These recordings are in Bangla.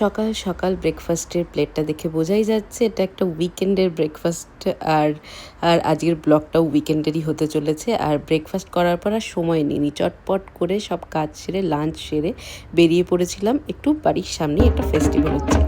সকাল সকাল ব্রেকফাস্টের প্লেটটা দেখে বোঝাই যাচ্ছে এটা একটা উইকেন্ডের ব্রেকফাস্ট। আর আর আজকের ব্লগটাও উইকেন্ডেরই হতে চলেছে। আর ব্রেকফাস্ট করার পর আর সময় নিইনি, চটপট করে সব কাজ সেরে লাঞ্চ সেরে বেরিয়ে পড়েছিলাম। একটু বাড়ির সামনেই একটা ফেস্টিভ্যাল হচ্ছে।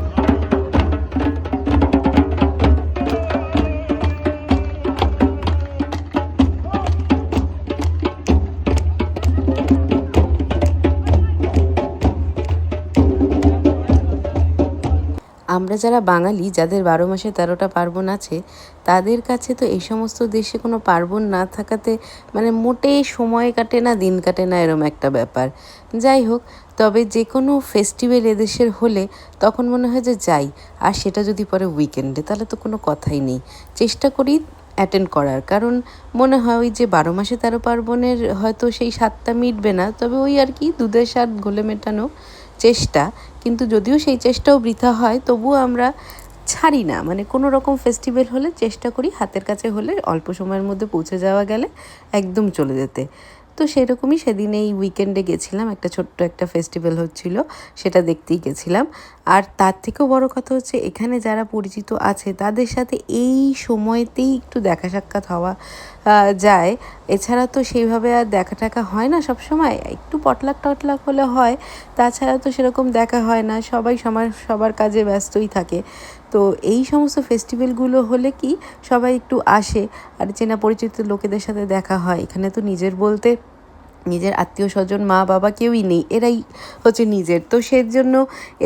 আমরা যারা বাঙালি, যাদের ১২ মাসে ১৩টা পার্বণ আছে, তাদের কাছে তো এই সমস্ত দেশে কোনো পার্বণ না থাকাতে মানে মোটেই সময় কাটে না, দিন কাটে না, এরম একটা ব্যাপার। যাই হোক, তবে যে কোনো ফেস্টিভ্যাল এদেশের হলে তখন মনে হয় যে যাই, আর সেটা যদি পরে উইকেন্ডে তাহলে তো কোনো কথাই নেই। চেষ্টা করি অ্যাটেন্ড করার, কারণ মনে হয় ওই যে ১২ মাসে ১৩ পার্বণের হয়তো সেই স্বাদটা মিটবে না, তবে ওই আর কি দুধের স্বাদ ঘোলে মেটানো চেষ্টা। কিন্তু যদিও সেই চেষ্টাও বৃথা হয়, তবুও আমরা ছাড়ি না, মানে কোনো রকম ফেস্টিভ্যাল হলে চেষ্টা করি হাতের কাছে হলে অল্প সময়ের মধ্যে পৌঁছে যাওয়া গেলে একদম চলে যেতে। তো সেরকমই সেদিন এই উইকেন্ডে গেছিলাম, একটা ছোট্ট একটা ফেস্টিভ্যাল হচ্ছিল, সেটা দেখতেই গেছিলাম। আর তার থেকেও বড় কথা হচ্ছে এখানে যারা পরিচিত আছে তাদের সাথে এই সময়তেই একটু দেখা সাক্ষাৎ হওয়া যায়। এছাড়া তো সেইভাবে আর দেখা টাকা হয় না সব সময়, একটু পটলাক টটলাক হলে হয়, তাছাড়া তো সেরকম দেখা হয় না, সবাই সবার কাজে ব্যস্তই থাকে। তো এই সমস্ত ফেস্টিভ্যালগুলো হলে কি সবাই একটু আসে আর চেনা পরিচিত লোকেদের সাথে দেখা হয়। এখানে তো নিজের বলতে নিজের আত্মীয় স্বজন মা বাবা কেউই নেই, এরাই হচ্ছে নিজের। তো সেজন্য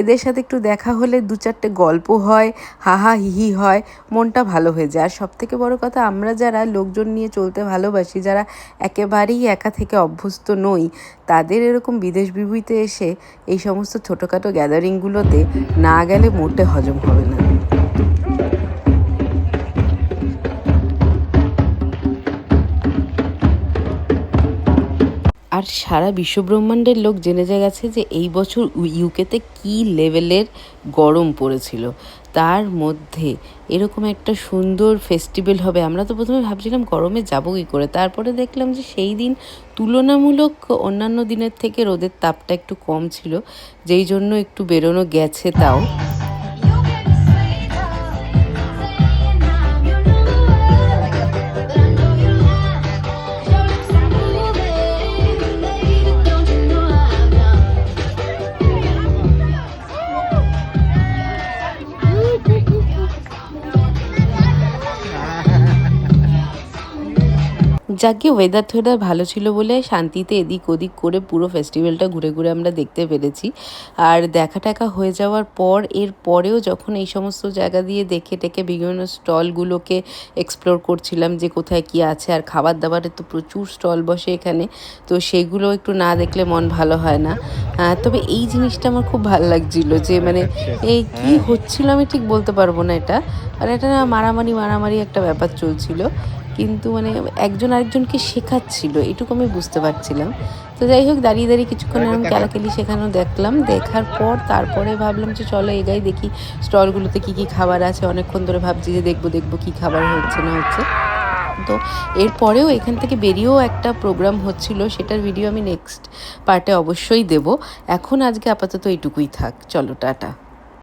এদের সাথে একটু দেখা হলে দু চারটে গল্প হয়, হাহা হিহি হয়, মনটা ভালো হয়ে যায়। আর সবথেকে বড় কথা, আমরা যারা লোকজন নিয়ে চলতে ভালোবাসি, যারা একেবারেই একা থেকে অভ্যস্ত নই, তাদের এরকম বিদেশ বিভূতিতে এসে এই সমস্ত ছোটোখাটো গ্যাদারিংগুলোতে না গেলে মোটে হজম হবে না। আর সারা বিশ্বব্রহ্মাণ্ডের লোক জেনে গেছে যে এই বছর ইউকেতে কী লেভেলের গরম পড়েছিল। তার মধ্যে এরকম একটা সুন্দর ফেস্টিভ্যাল হবে, আমরা তো প্রথমে ভাবছিলাম গরমে যাবো কী করে, তারপরে দেখলাম যে সেই দিন তুলনামূলক অন্যান্য দিনের থেকে রোদের তাপটা একটু কম ছিল, যেই জন্য একটু বেরোনো গেছে। তাও যাকে ওয়েদার টোয়েদার ভালো ছিল বলে শান্তিতে এদিক ওদিক করে পুরো ফেস্টিভ্যালটা ঘুরে ঘুরে আমরা দেখতে পেরেছি। আর দেখা টাকা হয়ে যাওয়ার পর এর পরেও যখন এই সমস্ত জায়গা দিয়ে দেখে টেকে বিভিন্ন স্টলগুলোকে এক্সপ্লোর করছিলাম যে কোথায় কি আছে। আর খাবার দাবারের তো প্রচুর স্টল বসে এখানে, তো সেগুলো একটু না দেখলে মন ভালো হয় না। তবে এই জিনিসটা আমার খুব ভালো লাগছিল যে মানে এই কী হচ্ছিল আমি ঠিক বলতে পারবো না, এটা আর এটা না মারামারি একটা ব্যাপার চলছিল, কিন্তু মানে একজন আরেকজনকে শেখাচ্ছিল, এটুকু আমি বুঝতে পারছিলাম। তো যাই হোক, দাঁড়িয়ে দাঁড়িয়ে কিছুক্ষণ এরকম ক্যালাকেলি শেখানো দেখলাম, দেখার পর তারপরে ভাবলাম যে চলো এগাই দেখি স্টলগুলোতে কী কী খাবার আছে। অনেকক্ষণ ধরে ভাবছি যে দেখবো কী খাবার হচ্ছে না হচ্ছে। তো এরপরেও এখান থেকে বেরিয়েও একটা প্রোগ্রাম হচ্ছিল, সেটার ভিডিও আমি নেক্সট পার্টে অবশ্যই দেব। এখন আজকে আপাতত এইটুকুই থাক, চলো টাটা।